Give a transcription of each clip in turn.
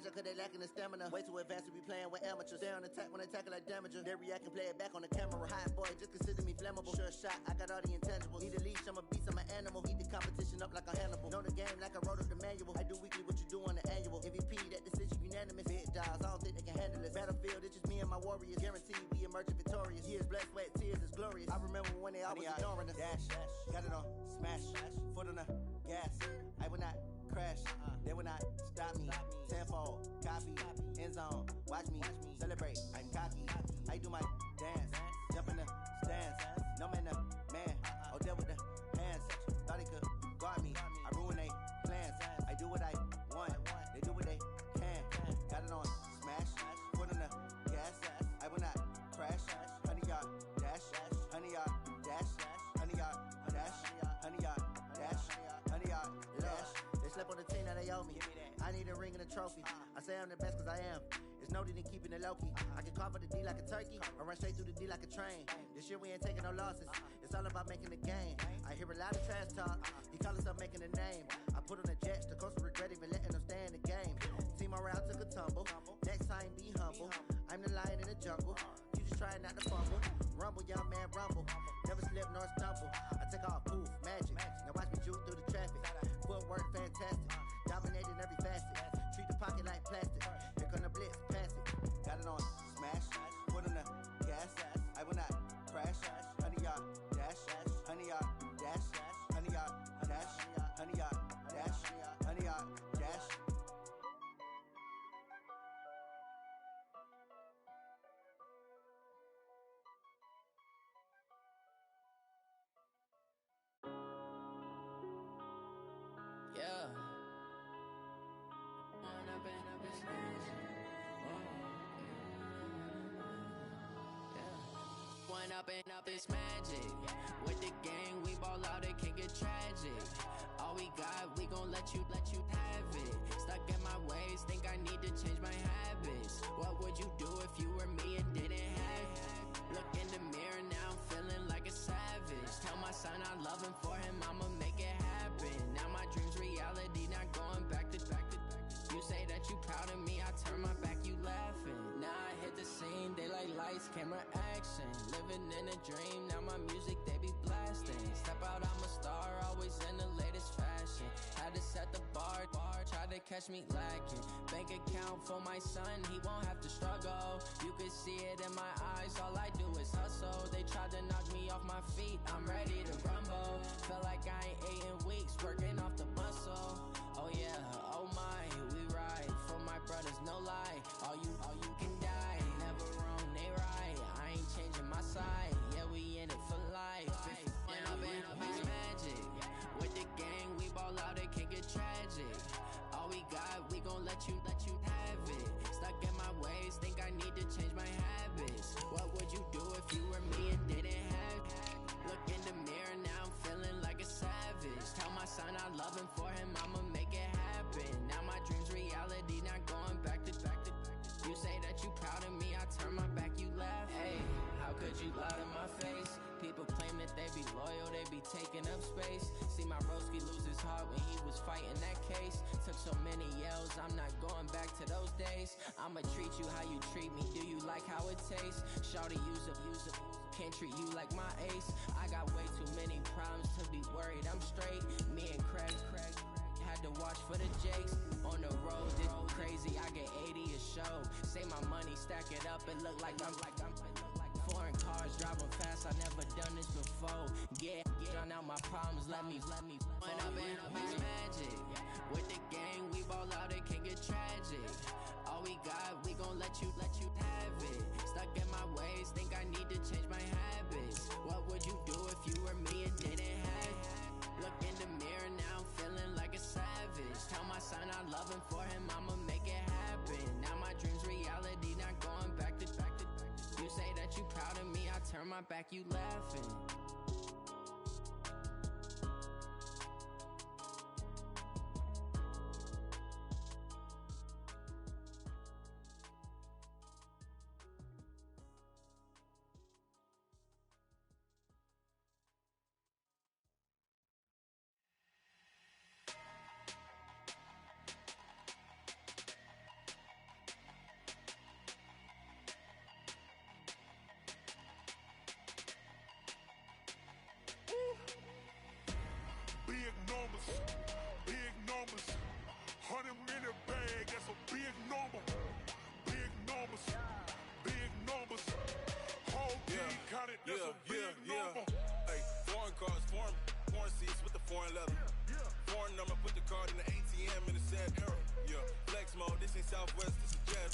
catch up cause they lacking the stamina. Way too advanced to be playing with amateurs. Stay on attack when they tackle like damager. They react and play it back on the camera. Hot boy, just consider me flammable. Sure shot, I got all the intangibles. Need a leash, I'm a beast, I'm an animal. Eat the competition up like a Hannibal. Know the game like I wrote up the manual. I do weekly what you do on the annual. MVP, that decision unanimous. Big dogs, I don't think they can handle it. Battlefield, it's just me and my warriors. Guaranteed we emerging victorious. Years, blood, sweat, tears, it's glorious. I remember when they always ignoring us. Dash, got it on, smash, foot on the gas. I will not crash, they will not stop me. Tenfold, copy, end zone, watch me celebrate. I'm cocky, I do my dance, jump in the stands. No man, the man, oh, there with the hands. Thought he could guard me, I ruin they plans. I do what I want, they do what they can. Got it on, smash, foot on the gas. I will not crash, 100-yard dash, 100-yard dash, 100-yard dash, 100-yard dash, 100-yard dash. They slept on the team, now they owe me. I need a ring and a trophy. I say I'm the best cause I am. It's no need in keeping it low-key. I can carve up the D like a turkey or run straight through the D like a train. This year we ain't taking no losses. It's all about making the game. I hear a lot of trash talk. He call himself making a name. I put on the Jets. The coach will regret even letting them stay in the game. Team morale took a tumble. Next time be humble. I'm the lion in the jungle. You just trying not to fumble. Rumble, young man, rumble. Never slip nor stumble. I take off, poof, magic. Now watch me juke through the traffic. Footwork fantastic. Dominating every facet. Treat the pocket like plastic. Here come the blitz, pass it. Got it on, smash. Foot on the gas. I will not crash. 100-yard dash. 100-yard dash. 100-yard dash. 100-yard dash. 100-yard dash. Yeah. One up and up is magic. With the gang, we ball out, it can get tragic. All we got, we gon' let you have it. Stuck in my ways, think I need to change my habits. What would you do if you were me and didn't have it? Look in the mirror, now I'm feeling like a savage. Tell my son I love him, for him I'ma make it happen. Now my dream's reality, not going back to. You say that you proud of me, I turn my back, you laughing. Now I hit the scene, they like lights, camera, action. Living in a dream, now my music, they be blasting. Step out, I'm a star, always in the latest fashion. Had to set the bar, try to catch me lacking. Bank account for my son, he won't have to struggle. You can see it in my eyes, all I do is hustle. They tried to knock me off my feet, I'm ready to rumble. Felt like I ain't ate in weeks, working off the muscle. Oh yeah, oh my, we ride for my brothers, no lie. All you can die, never wrong, they right. I ain't changing my side, yeah, we in it for life. When up and up is magic. With the gang, we ball out, it can get tragic. All we got, we gon' let you have it. Stuck in my ways, think I need to change my habits. What would you do if you were me and didn't have it? Look in the mirror, now I'm feeling like a savage. Tell my son I love him, for him I'ma make it happen. Now my dream's reality, not going back to. You say that you proud of me, I turn my back, you laugh. Hey, how could you lie to my face? People claim that they be loyal, they be taking up space. See my broski lose his heart when he was fighting that case. Took so many yells, I'm not going back to those days. I'ma treat you how you treat me, do you like how it tastes? Shawty, use up, can't treat you like my ace. I got way too many problems to be worried, I'm straight. Me and Craig had to watch for the Jakes. On the road, it's crazy, I get 80 a show. Say my money, stack it up, and look like I'm foreign cars, driving fast, I never done this before. Yeah, drown out my problems, let me When up and up is magic. With the gang, we ball out, it can get tragic. All we got, we gon' let you have it. Stuck in my ways, think I need to change my habits. What would you do if you were me and didn't have it? Look in the mirror, now I'm feeling like a savage. Tell my son I love him, for him I'ma make it happen. Now my dream's reality, not going back to. You say that you proud of me, I turn my back, you laughing. Yeah. Hey, foreign cars, foreign seats with the foreign leather. Foreign number, put the card in the ATM in the sad era. Yeah, flex mode, this ain't Southwest, this is Jazz.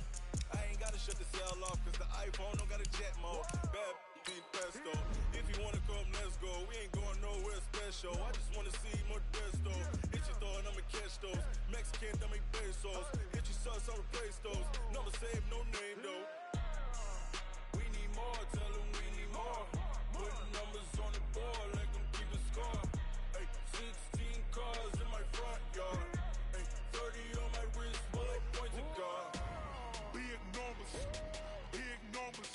I ain't gotta shut the cell off, cause the iPhone don't got a jet mode. Bad ain't pesto. If you wanna come, let's go. We ain't going nowhere special. I just wanna see more desto. Hit your thought, I'ma catch those. Mexican, dumb me pesos. Hit your sauce, I'll replace those. Number save, no name though. We need more, tell them we need more. Putting numbers on the board, like them keep a score. Ay, 16 cars in my front yard. Ay, 30 on my wrist, bullet point to God. Big numbers,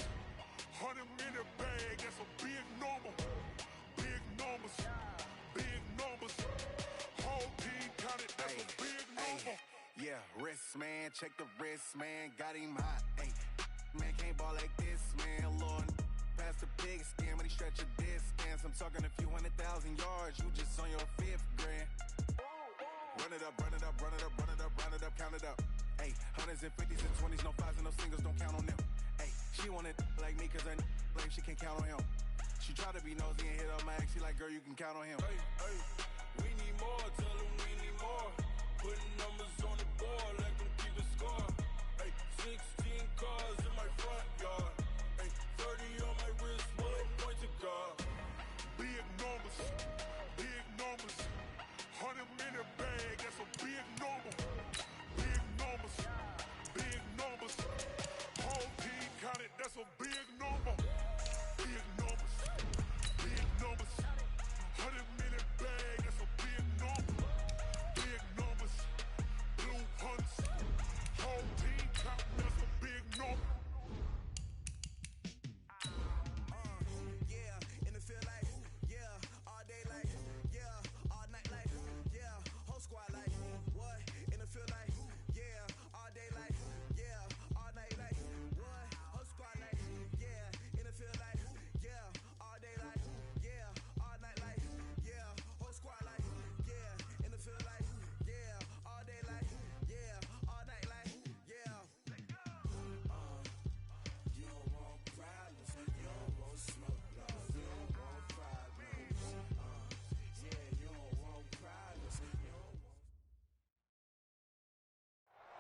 100 in the bag, that's a big number. Big numbers, whole team counted, that's a big number. Yeah, wrist man, check the wrist man, got him hot. Ay, man can't ball like this, man. Lord, past the pig skin when he stretch a distance. I'm talking a few 100,000 yards, you just on your 5th grand. Run it up, count it up. Ay, hundreds and 50s and 20s, no 5s and no singles, don't count on them. Ay, she wanted like me cause her like she can count on him. She tried to be nosy and hit up my ex, she like, girl, you can count on him. Ay, we need more, tell them we need more. Putting numbers on the board, like them keep a score. Ay, 16 cars in my front yard. Ay, 30 on my wrist, bullet point to God. Big numbers, 100 in the bag, that's a big number. Big numbers, whole team counted, that's a big number. Big numbers, 100 in the bag, that's a big number. Big numbers, blue hunts, whole team counting, that's a big number. Yeah, in the field like, yeah, all day like, yeah, all night like, yeah, whole squad like, what? In the field like, yeah, all day like, yeah, all night like, what? Whole squad like, yeah, in the field like, yeah, all day like, yeah, all night like, yeah, whole squad like, yeah, in the field like, yeah, all day like, yeah, all night like, yeah. You don't want problems, you don't want smoke, no, you don't want problems, yeah, you don't want problems, you don't want.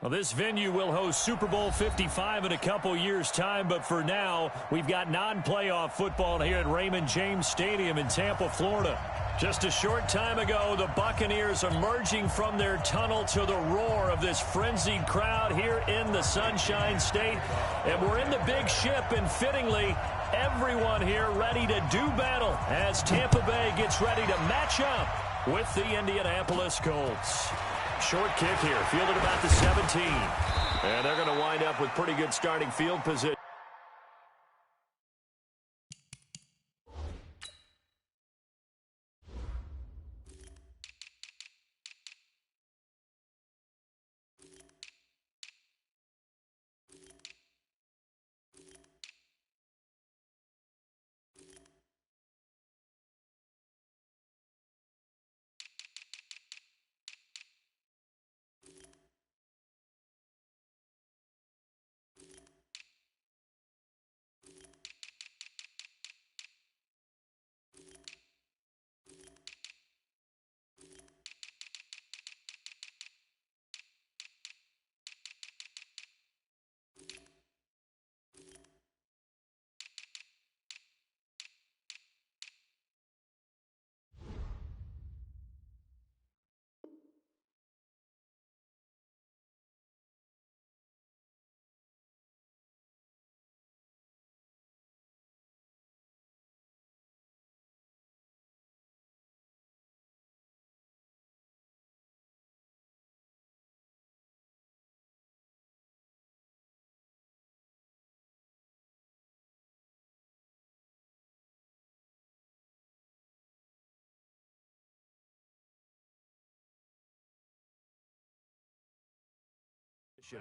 Well, this venue will host Super Bowl 55 in a couple years' time, but for now, we've got non-playoff football here at Raymond James Stadium in Tampa, Florida. Just a short time ago, the Buccaneers emerging from their tunnel to the roar of this frenzied crowd here in the Sunshine State. And we're in the big ship, and fittingly, everyone here ready to do battle as Tampa Bay gets ready to match up with the Indianapolis Colts. Short kick here, fielded about the 17. And they're going to wind up with pretty good starting field position.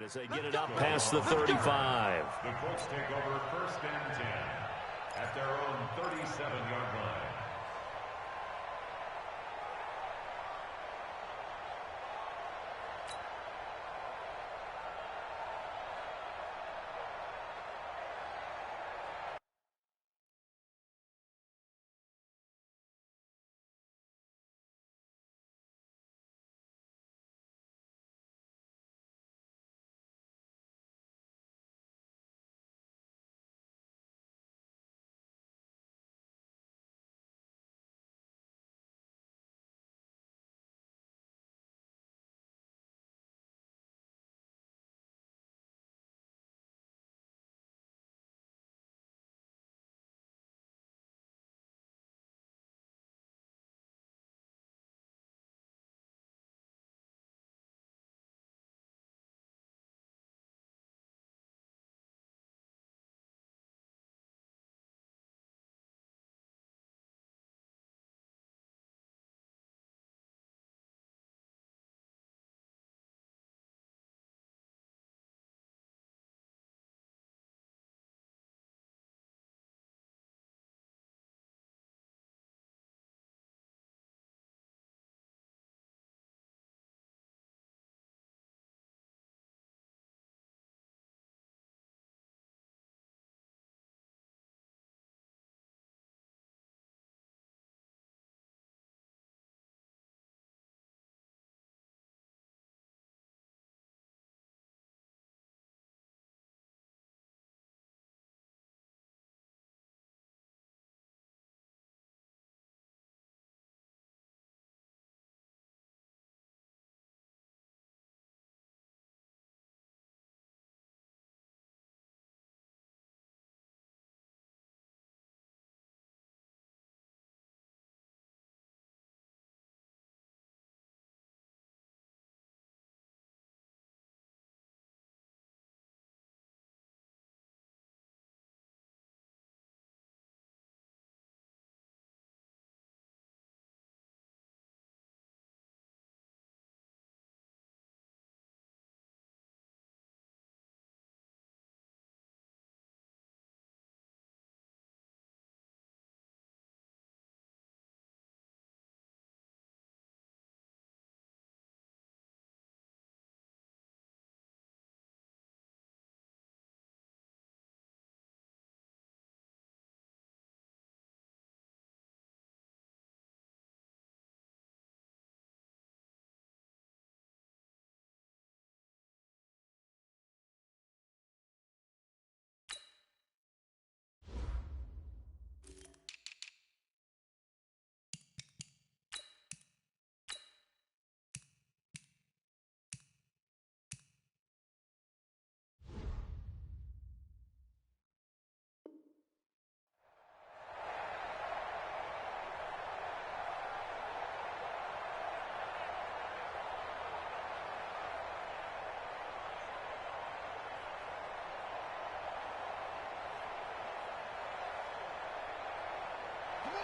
As they get it up past the 35. The Colts take over 1st and 10 at their own 37-yard line.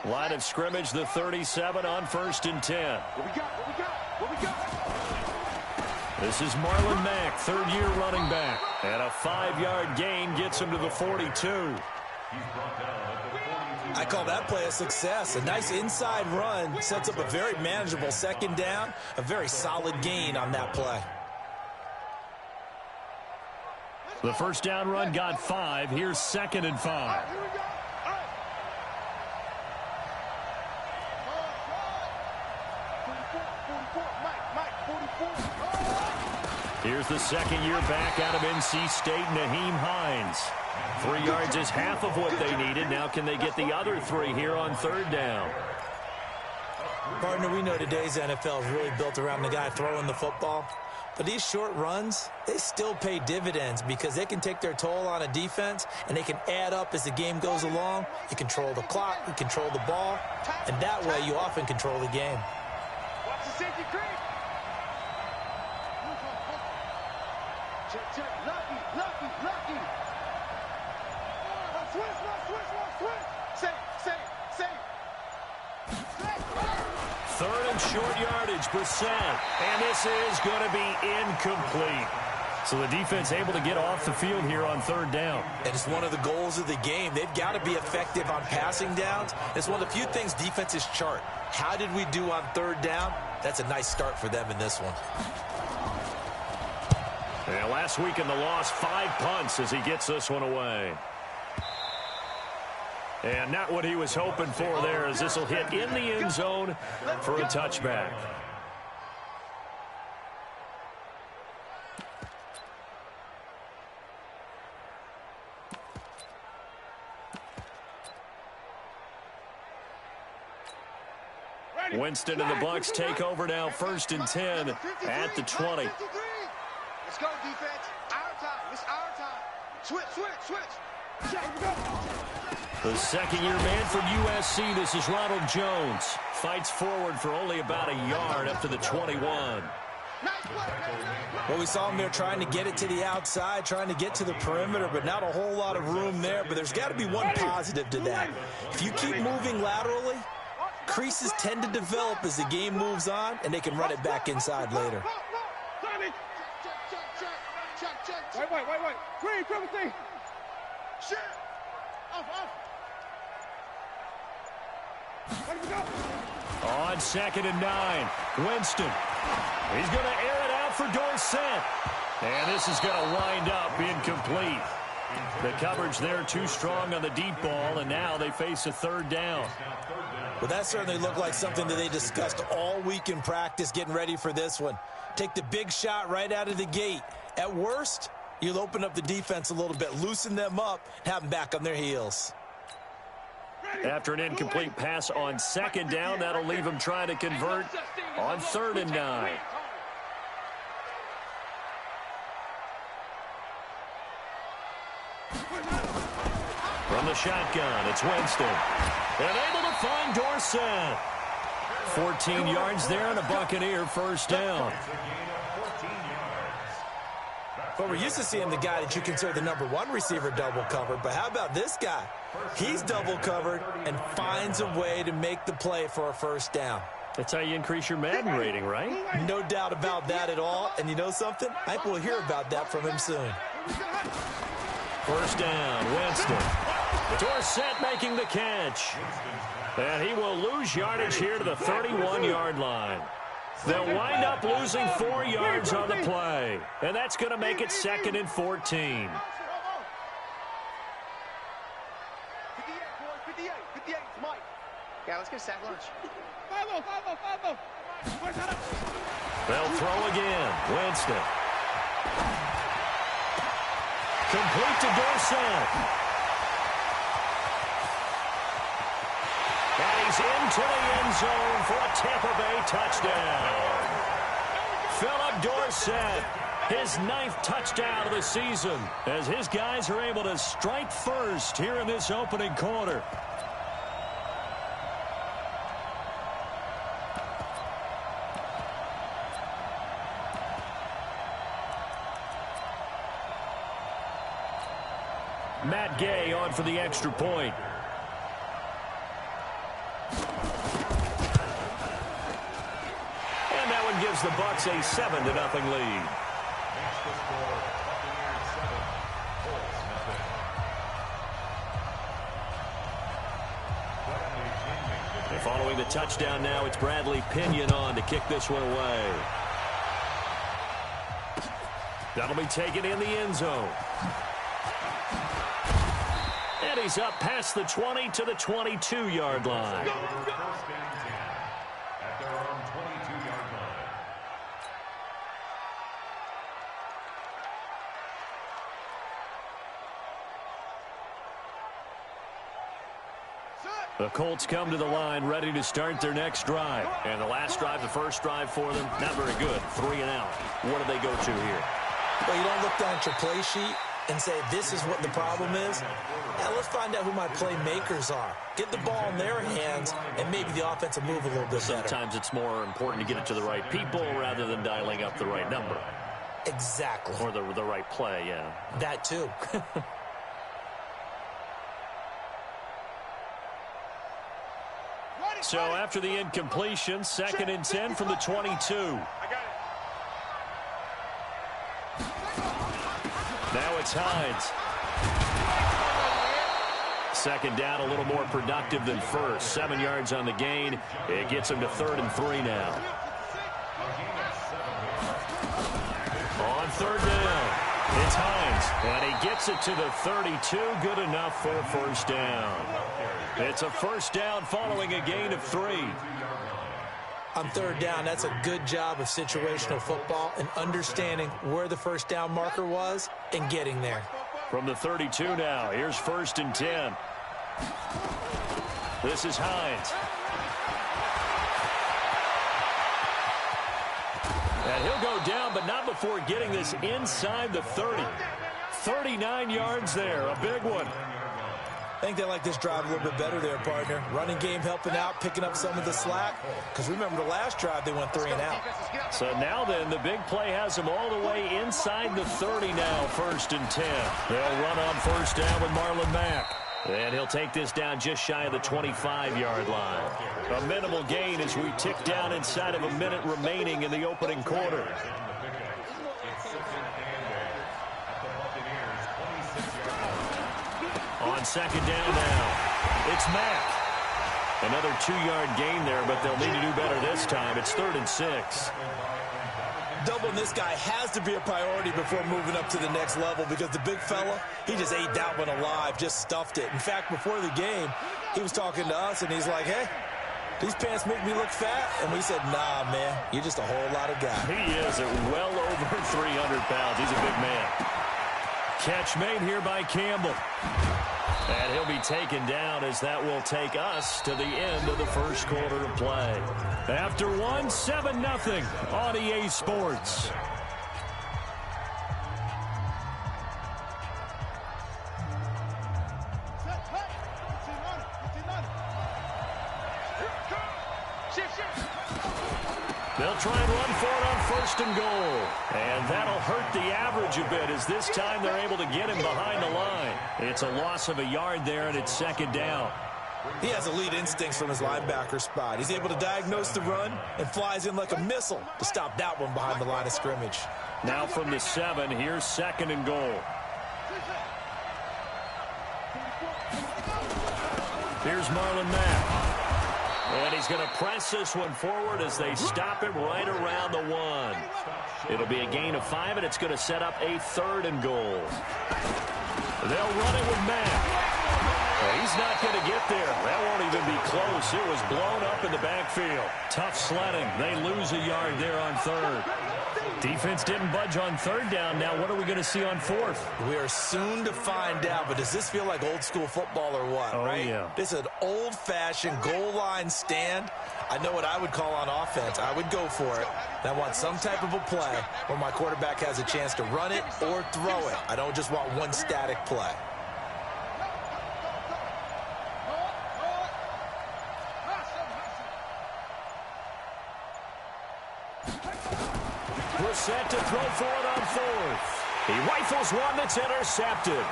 Line of scrimmage, the 37 on 1st and 10. What we got? This is Marlon Mack, third-year running back. And a 5-yard gain gets him to the 42. I call that play a success. A nice inside run sets up a very manageable second down. A very solid gain on that play. The first down run got 5. Here's 2nd and 5. Here's the second-year back out of NC State, Naheem Hines. 3 yards is half of what they needed. Now can they get the other 3 here on 3rd down? Partner, we know today's NFL is really built around the guy throwing the football. But these short runs, they still pay dividends because they can take their toll on a defense and they can add up as the game goes along. You control the clock, you control the ball, and that way you often control the game. Watch the safety creep. Check. Lucky. Switch. Safe. 3rd and short yardage, Brissett. And this is going to be incomplete. So the defense able to get off the field here on 3rd down. And it's one of the goals of the game. They've got to be effective on passing downs. It's one of the few things defenses chart. How did we do on 3rd down? That's a nice start for them in this one. And last week in the loss, 5 punts as he gets this one away. And not what he was hoping for there, as this will hit in the end zone for a touchback. Winston and the Bucs take over now, 1st and 10 at the 20. Let's go, defense. Our time. It's our time. Switch. The second-year man from USC, this is Ronald Jones. Fights forward for only about a yard up to the 21. Well, we saw him there trying to get it to the outside, trying to get to the perimeter, but not a whole lot of room there. But there's got to be one positive to that. If you keep moving laterally, creases tend to develop as the game moves on, and they can run it back inside later. Wait. Green, triple T. Shit. Off. Where we go? On 2nd and 9, Winston. He's going to air it out for Dorsett. And this is going to wind up incomplete. The coverage there too strong on the deep ball, and now they face a 3rd down. Well, that certainly looked like something that they discussed all week in practice getting ready for this one. Take the big shot right out of the gate. At worst, you'll open up the defense a little bit, loosen them up, have them back on their heels. After an incomplete pass on 2nd down, that'll leave them trying to convert on 3rd and 9. From the shotgun, it's Winston. And able to find Dorsett. 14 yards there and a Buccaneer 1st down. Well, we're used to seeing the guy that you consider the #1 receiver double covered, but how about this guy? He's double covered and finds a way to make the play for a 1st down. That's how you increase your Madden rating, right? No doubt about that at all. And you know something? I think we'll hear about that from him soon. 1st down, Winston. Dorsett making the catch. And he will lose yardage here to the 31-yard line. They'll wind up losing 4 yards on the play. And that's going to make it 2nd and 14. 58, Mike. Yeah, let's get a sack lunch. 5-0. They'll throw again. Winston. Complete to Dorsett. And he's into the end zone for a Tampa Bay touchdown. Philip Dorsett, his 9th touchdown of the season, as his guys are able to strike first here in this opening quarter. Matt Gay on for the extra point. gives the Bucs a 7-0 lead. Makes the score Buccaneers 7, Colts nothing. And following the touchdown now, it's Bradley Pinion on to kick this one away. That'll be taken in the end zone. And he's up past the 20 to the 22-yard line. First and 10 at their own 22-yard line. The Colts come to the line ready to start their next drive. And the last drive, the first drive for them, not very good. 3 and out. What do they go to here? Well, you don't look down at your play sheet and say, this is what the problem is. Yeah, let's find out who my playmakers are. Get the ball in their hands, and maybe the offense will move a little bit better. Sometimes it's more important to get it to the right people rather than dialing up the right number. Exactly. Or the right play, yeah. That too. So after the incompletion, 2nd and 10 from the 22. Now it's Hines. 2nd down, a little more productive than first. 7 yards on the gain. It gets him to 3rd and 3 now. On 3rd down, it's Hines. And he gets it to the 32. Good enough for a first down. It's a first down following a gain of 3. On 3rd down, that's a good job of situational football and understanding where the first down marker was and getting there. From the 32 now, here's 1st and 10. This is Hines. And he'll go down, but not before getting this inside the 30. 39 yards there, a big one. I think they like this drive a little bit better there, partner. Running game helping out, picking up some of the slack. Because remember the last drive, they went 3 and out. So now then, the big play has them all the way inside the 30 now, 1st and 10. They'll run on 1st down with Marlon Mack. And he'll take this down just shy of the 25-yard line. A minimal gain as we tick down inside of a minute remaining in the opening quarter. On 2nd down now, it's Mack. Another 2-yard gain there, but they'll need to do better this time. It's 3rd and 6. Doubling this guy has to be a priority before moving up to the next level because the big fella, he just ate that one alive, just stuffed it. In fact, before the game, he was talking to us, and he's like, hey, these pants make me look fat? And we said, nah, man, you're just a whole lot of guy. He is at well over 300 pounds. He's a big man. Catch made here by Campbell. And he'll be taken down as that will take us to the end of the first quarter of play. After 7-0 on EA Sports. They'll try and run for it on 1st and goal. And that'll hurt the average a bit as this time they're able to get him behind the line. It's a loss of a yard there, and it's 2nd down. He has elite instincts from his linebacker spot. He's able to diagnose the run and flies in like a missile to stop that one behind the line of scrimmage. Now from the 7, here's 2nd and goal. Here's Marlon Mack. And he's going to press this one forward as they stop him right around the 1. It'll be a gain of 5, and it's going to set up a 3rd and goal. They'll run it with Mack. He's not going to get there. That won't even be close. It was blown up in the backfield. Tough sledding. They lose a yard there on 3rd. Defense didn't budge on 3rd down. Now what are we going to see on 4th? We are soon to find out, but does this feel like old school football or what, right? Yeah. This is an old-fashioned goal line stand. I know what I would call on offense. I would go for it. And I want some type of a play where my quarterback has a chance to run it or throw it. I don't just want one static play. We're set to throw for it on 4th. He rifles one that's intercepted.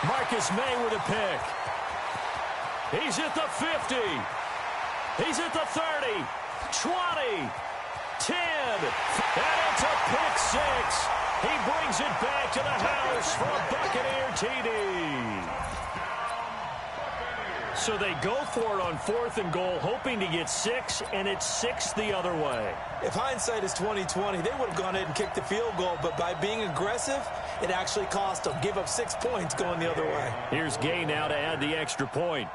Marcus May with a pick. He's at the 50. He's at the 30. 20. 10. And it's a pick six. He brings it back to the house for a Buccaneer TD. So they go for it on 4th and goal, hoping to get 6, and it's 6 the other way. If hindsight is 20/20, they would have gone ahead and kicked the field goal, but by being aggressive, it actually cost them. Give up 6 points going the other way. Here's Gay now to add the extra point.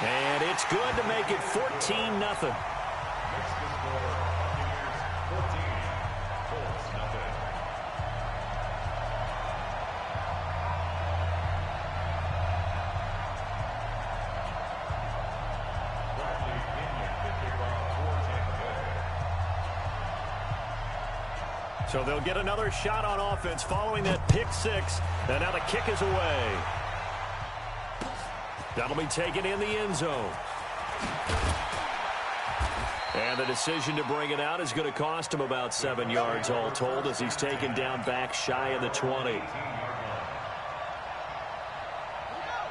And it's good to make it 14-0. So they'll get another shot on offense following that pick six. And now the kick is away. That'll be taken in the end zone. And the decision to bring it out is going to cost him about 7 yards all told as he's taken down back shy of the 20.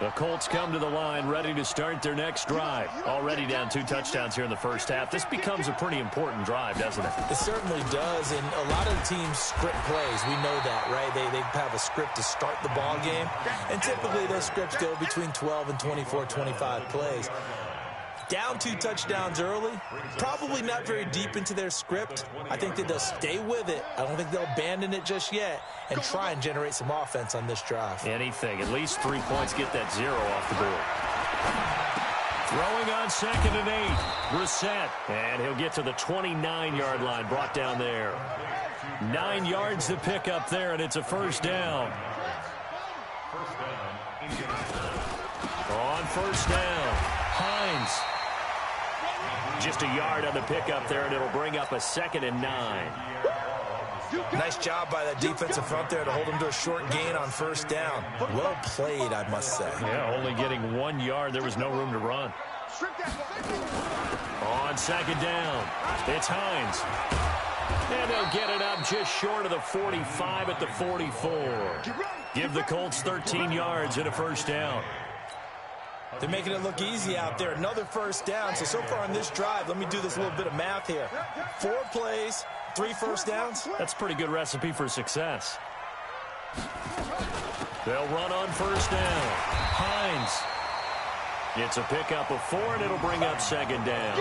The Colts come to the line ready to start their next drive. Already down 2 touchdowns here in the first half. This becomes a pretty important drive, doesn't it? It certainly does, and a lot of the teams script plays. We know that, right? They have a script to start the ball game, and typically those scripts go between 12 and 24, 25 plays. Down 2 touchdowns early, probably not very deep into their script. I think that they'll stay with it. I don't think they'll abandon it just yet and try and generate some offense on this drive. Anything. At least 3 points, get that 0 off the board. Throwing on 2nd and 8. Brissett. And he'll get to the 29-yard line. Brought down there. 9 yards to pick up there, and it's a first down. On first down, Hines. Just a yard on the pickup there, and it'll bring up a 2nd and 9. Nice job by that defensive front there to hold him to a short gain on first down. Well played, I must say. Yeah, only getting 1 yard. There was no room to run. On 2nd down, it's Hines. And they'll get it up just short of the 45 at the 44. Give the Colts 13 yards and a first down. They're making it look easy out there. Another first down. So far on this drive, let me do this little bit of math here. 4 plays, 3 first downs. That's a pretty good recipe for success. They'll run on first down. Hines. It's a pickup of 4, and it'll bring up 2nd down.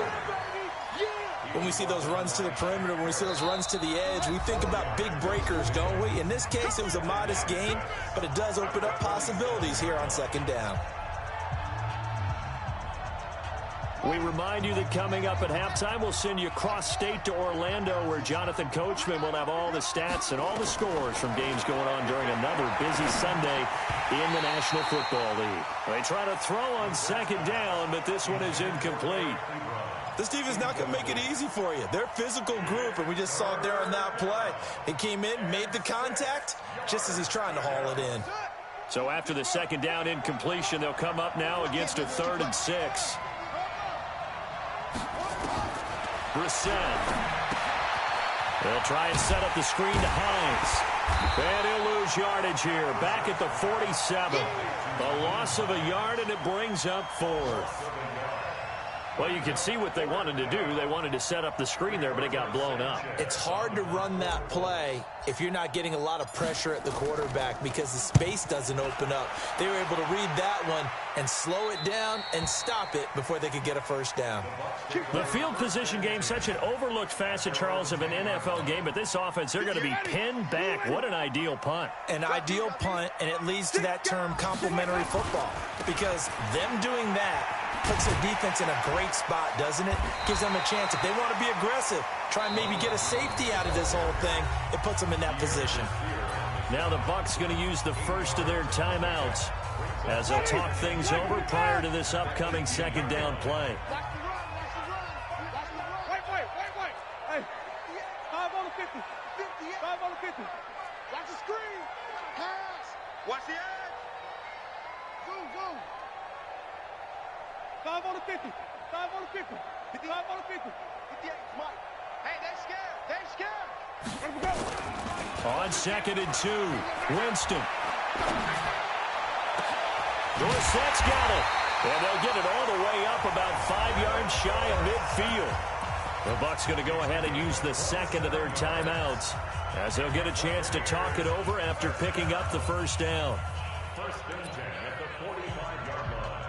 When we see those runs to the perimeter, when we see those runs to the edge, we think about big breakers, don't we? In this case, it was a modest gain, but it does open up possibilities here on 2nd down. We remind you that coming up at halftime, we'll send you cross-state to Orlando, where Jonathan Coachman will have all the stats and all the scores from games going on during another busy Sunday in the National Football League. They try to throw on 2nd down, but this one is incomplete. This defense is not going to make it easy for you. They're a physical group, and we just saw it there on that play. They came in, made the contact, just as he's trying to haul it in. So after the 2nd down incompletion, they'll come up now against a 3rd and 6. Brissett. They'll try and set up the screen to Hines. And he'll lose yardage here. Back at the 47. A loss of a yard, and it brings up 4th. Well, you can see what they wanted to do. They wanted to set up the screen there, but it got blown up. It's hard to run that play if you're not getting a lot of pressure at the quarterback because the space doesn't open up. They were able to read that one and slow it down and stop it before they could get a first down. The field position game, such an overlooked facet, Charles, of an NFL game, but this offense, they're going to be pinned back. What an ideal punt. An ideal punt, and it leads to that term complementary football because them doing that puts their defense in a great spot, doesn't it? Gives them a chance. If they want to be aggressive, try and maybe get a safety out of this whole thing, it puts them in that position. Now the Bucs going to use the first of their timeouts as they'll talk things over prior to this upcoming 2nd down play. Wait. Hey, 5 on the 50. 5 on the 50. Watch the screen. Pass. Watch the edge. Zoom. 5 on the 50. 5 on the 50. 5 on the 50. 58, Mike. Hey, they scared. Let him go. On 2nd and 2, Winston. Dorsett's got it. And they'll get it all the way up about 5 yards shy of midfield. The Bucs going to go ahead and use the second of their timeouts as they'll get a chance to talk it over after picking up the first down. First and 10 at the 45-yard line.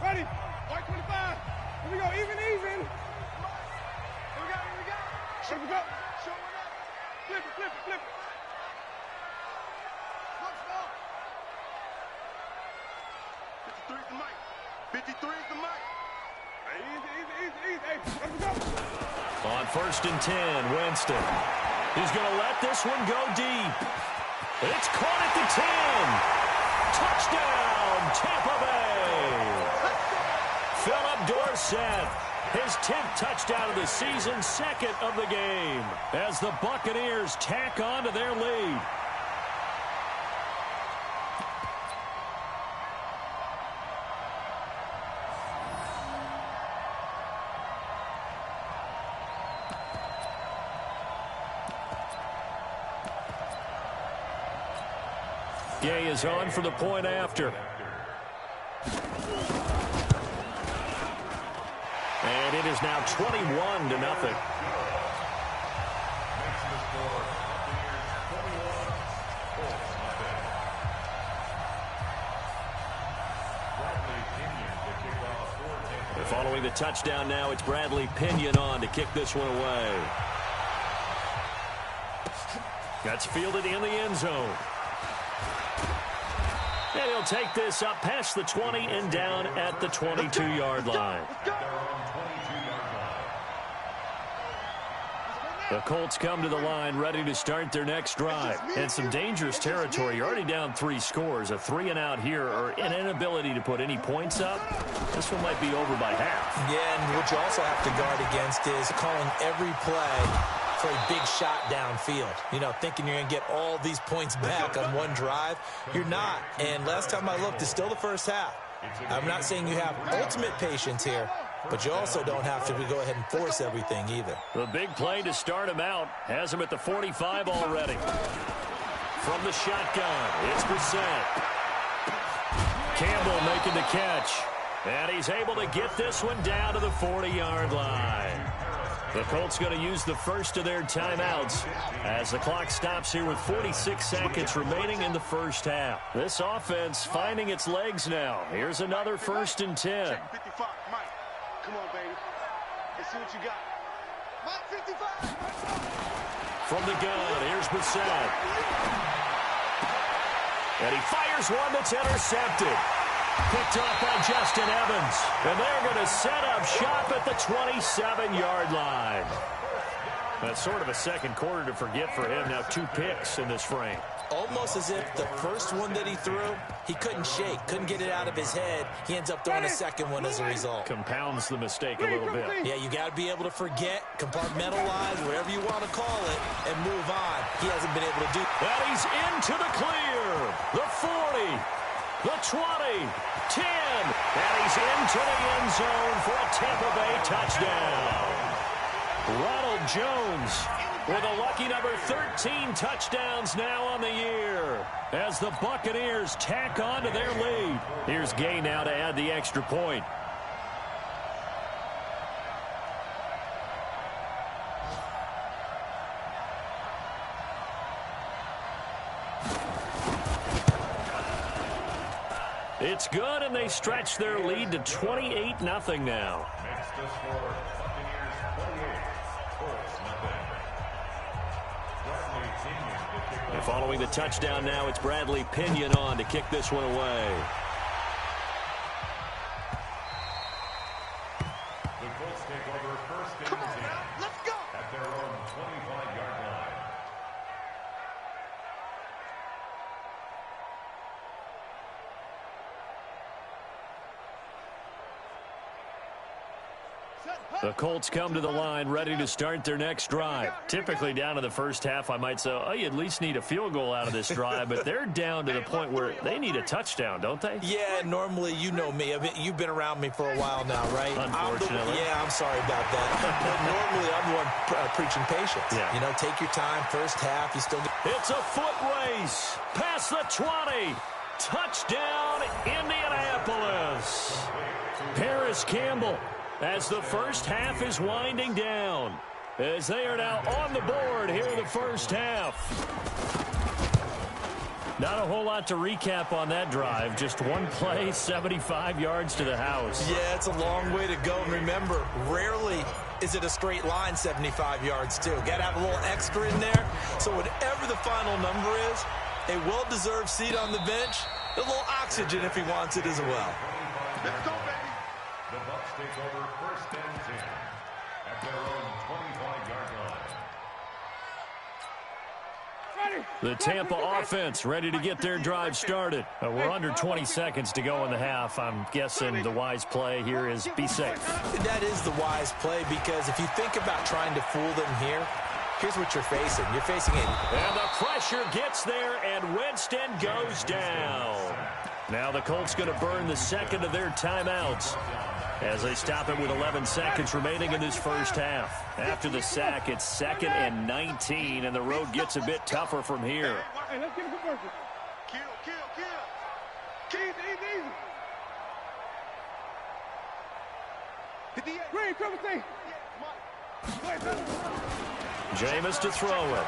Ready? White 25. Here we go. Even. Here we go. Here we go. Flip it. Let's go. 53 is the mic. 53 is the mic. Hey, easy. Hey, let's go. On first and 10, Winston. He's going to let this one go deep. It's caught at the 10. Touchdown, Tampa Bay. Philip Dorsett, his 10th touchdown of the season, second of the game, as the Buccaneers tack on to their lead. Gay is on for the point after. And it is now 21-0. Following the touchdown now, it's Bradley Pinion on to kick this one away. That's fielded in the end zone. And he'll take this up past the 20 and down at the 22-yard line. The Colts come to the line ready to start their next drive. And some dangerous territory. You're already down 3 scores. A 3 and out here, or an inability to put any points up. This one might be over by half. Yeah, and what you also have to guard against is calling every play for a big shot downfield. You know, thinking you're going to get all these points back on one drive. You're not. And last time I looked, it's still the first half. I'm not saying you have ultimate patience here, but you also don't have to go ahead and force everything either. The big play to start him out has him at the 45 already. From the shotgun, it's Brissett. Campbell making the catch. And he's able to get this one down to the 40-yard line. The Colts going to use the first of their timeouts as the clock stops here with 46 seconds remaining in the first half. This offense finding its legs now. Here's another first and 10. Check 55, Mike. Come on, baby. Let's see what you got. Mike 55. From the gun, here's Brissett. And he fires one that's intercepted. Picked off by Justin Evans. And they're going to set up shop at the 27-yard line. That's sort of a second quarter to forget for him. Now 2 picks in this frame. Almost as if the first one that he threw, he couldn't shake, couldn't get it out of his head. He ends up throwing a second one as a result. Compounds the mistake a little bit. Yeah, you got to be able to forget, compartmentalize, whatever you want to call it, and move on. He hasn't been able to do that. He's into the clear. The 40, the 20, 10, and he's into the end zone for a Tampa Bay touchdown. Ronald Jones with a lucky number 13 touchdowns now on the year as the Buccaneers tack on to their lead. Here's Gay now to add the extra point. It's good, and they stretch their lead to 28-0 now. Next to score, Buccaneers 28, Colts nothing. Bradley Pinion to kick And following the touchdown now, it's Bradley Pinion on to kick this one away. The Colts take over first and 10. Let's go. At their own 25-yard line. The Colts come to the line ready to start their next drive. Typically down to the first half, I might say, oh, you at least need a field goal out of this drive, but they're down to the point where they need a touchdown, don't they? Yeah, normally, you know me. I mean, you've been around me for a while now, right? Unfortunately. I'm sorry about that. But normally, I'm the one preaching patience. Yeah. You know, take your time. First half, you still get... It's a foot race. Past the 20. Touchdown, Indianapolis. Paris Campbell, as the first half is winding down, as they are now on the board here in the first half. Not a whole lot to recap on that drive. Just one play, 75 yards to the house. Yeah, it's a long way to go. And remember, rarely is it a straight line 75 yards, too. Got to have a little extra in there. So whatever the final number is, a well-deserved seat on the bench, a little oxygen if he wants it as well. Let's go, baby. The Bucs take over first and 10 at their own 25-yard line. The Tampa offense ready to get their drive started. We're under 20 seconds to go in the half. I'm guessing the wise play here is be safe. That is the wise play, because if you think about trying to fool them here, here's what you're facing. You're facing it. And the pressure gets there, and Winston goes down. Now the Colts going to burn the second of their timeouts as they stop it with 11 seconds remaining in this first half. After the sack, it's 2nd and 19, and the road gets a bit tougher from here. Hey, let's get a conversion. Kill. Easy. 58. Green, cover thing. Jameis to throw it.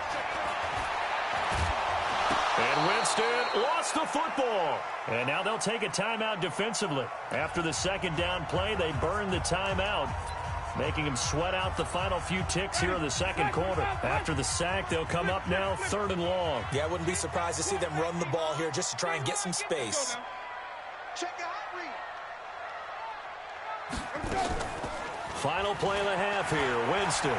And Winston lost the football. And now they'll take a timeout defensively. After the second down play, they burn the timeout, making them sweat out the final few ticks here in the second quarter. After the sack, they'll come up now 3rd and long. Yeah, I wouldn't be surprised to see them run the ball here just to try and get some space. Check your hot read. Final play of the half here, Winston.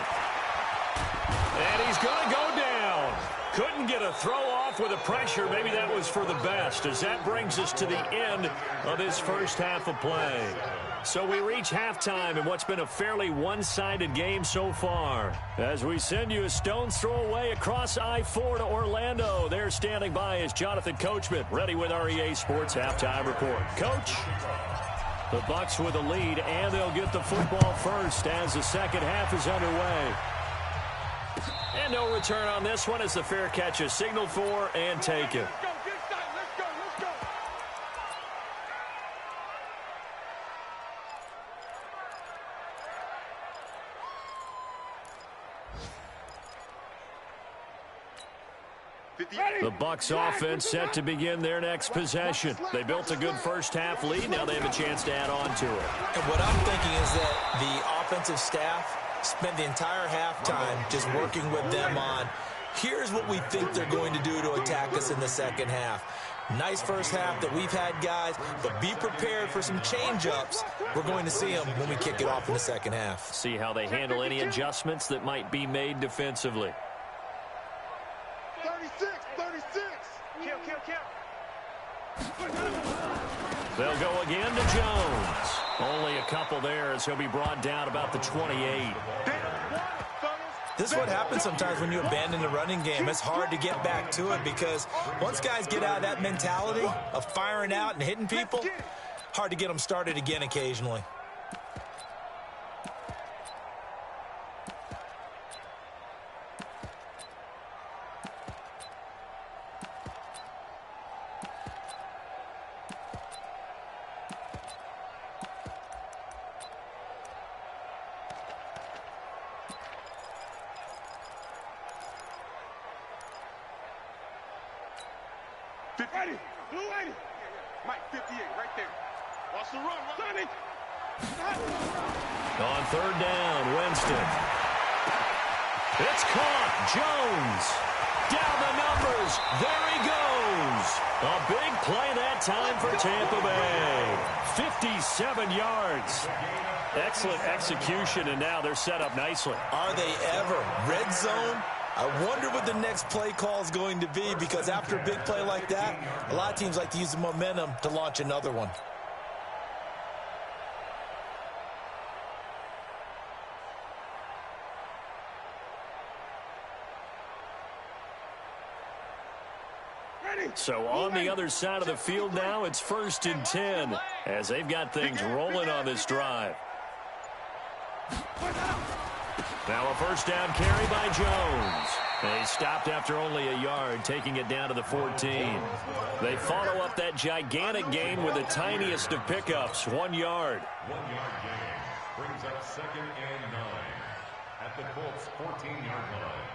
And he's going to go down. Couldn't get a throw off with the pressure. Maybe that was for the best, as that brings us to the end of this first half of play. So we reach halftime in what's been a fairly one-sided game so far. As we send you a stone's throw away across I-4 to Orlando. There standing by is Jonathan Coachman, ready with our EA Sports Halftime Report. Coach? The Bucs with a lead, and they'll get the football first as the second half is underway. And no return on this one as the fair catch is signaled for and taken. Let's go. The Bucs offense set to begin their next possession. They built a good first half lead. Now they have a chance to add on to it. And what I'm thinking is that the offensive staff spent the entire halftime just working with them on, here's what we think they're going to do to attack us in the second half. Nice first half that we've had, guys, but be prepared for some change-ups. We're going to see them when we kick it off in the second half. See how they handle any adjustments that might be made defensively. 36. Kill. They'll go again to Jones. Only a couple there as he'll be brought down about the 28. This is what happens sometimes when you abandon the running game. It's hard to get back to it because once guys get out of that mentality of firing out and hitting people, hard to get them started again occasionally. Ready. Blue 80. Mike, 58, right there. Watch the run. Sonny. On third down, Winston. It's caught. Jones. Down the numbers. There he goes. A big play that time for Tampa Bay. 57 yards. Excellent execution, and now they're set up nicely. Are they ever? Red zone? I wonder what the next play call is going to be, because after a big play like that, a lot of teams like to use the momentum to launch another one. So on the other side of the field now, it's 1st and 10 as they've got things rolling on this drive. Now a first down carry by Jones. They stopped after only a yard, taking it down to the 14. They follow up that gigantic gain with the tiniest of pickups, 1 yard. 1 yard gain brings up 2nd and 9 at the Colts' 14-yard line.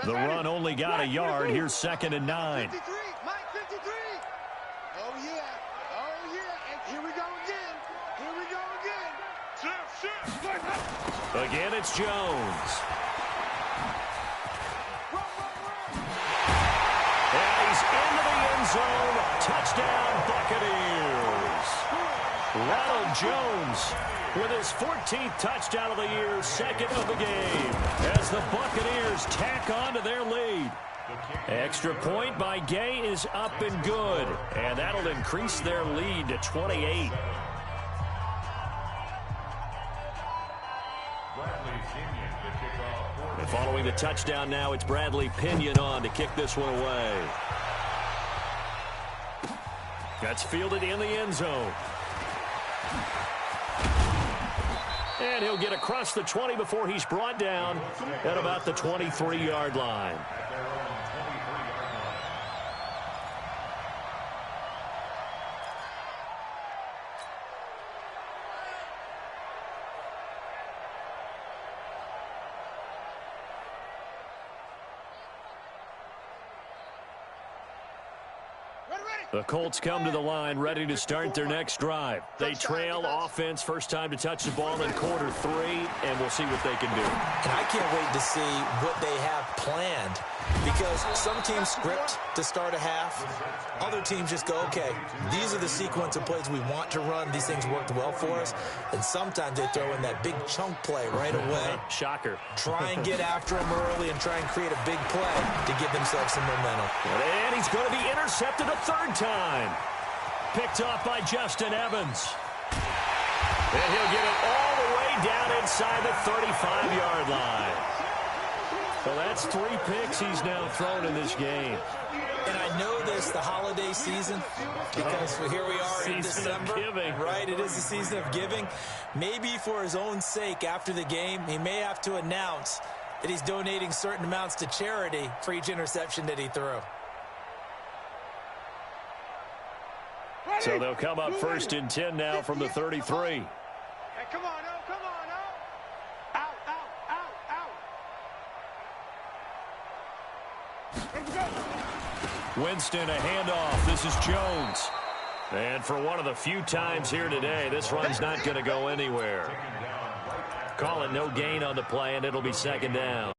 The run only got a yard. Here's 2nd and 9. 53, Mike 53. Oh, yeah. Oh, yeah. And here we go again. Here we go again. Shift. Again, it's Jones. And he's into the end zone. Touchdown, Buccaneers. Ronald Jones with his 14th touchdown of the year, 2nd of the game, as the Buccaneers tack on to their lead. Extra point by Gay is up and good, and that'll increase their lead to 28. And following the touchdown now, it's Bradley Pinion on to kick this one away. That's fielded in the end zone. And he'll get across the 20 before he's brought down at about the 23-yard line. The Colts come to the line ready to start their next drive. They trail offense, first time to touch the ball in quarter 3, and we'll see what they can do. And I can't wait to see what they have planned, because some teams script to start a half. Other teams just go, okay, these are the sequence of plays we want to run. These things worked well for us. And sometimes they throw in that big chunk play right away. Shocker. Try and get after them early and try and create a big play to give themselves some momentum. And he's going to be intercepted a 3rd time. Picked off by Justin Evans. And he'll get it all the way down inside the 35-yard line. Well, that's 3 picks he's now thrown in this game. And I know this, the holiday season, because here we are in December. Right, it is the season of giving. Maybe for his own sake after the game, he may have to announce that he's donating certain amounts to charity for each interception that he threw. So they'll come up 1st and 10 now from the 33. Hey, come on, oh, come on, oh. Out, out, out, out. Let's go. Winston, a handoff. This is Jones. And for one of the few times here today, this run's not going to go anywhere. Call it no gain on the play, and it'll be 2nd down.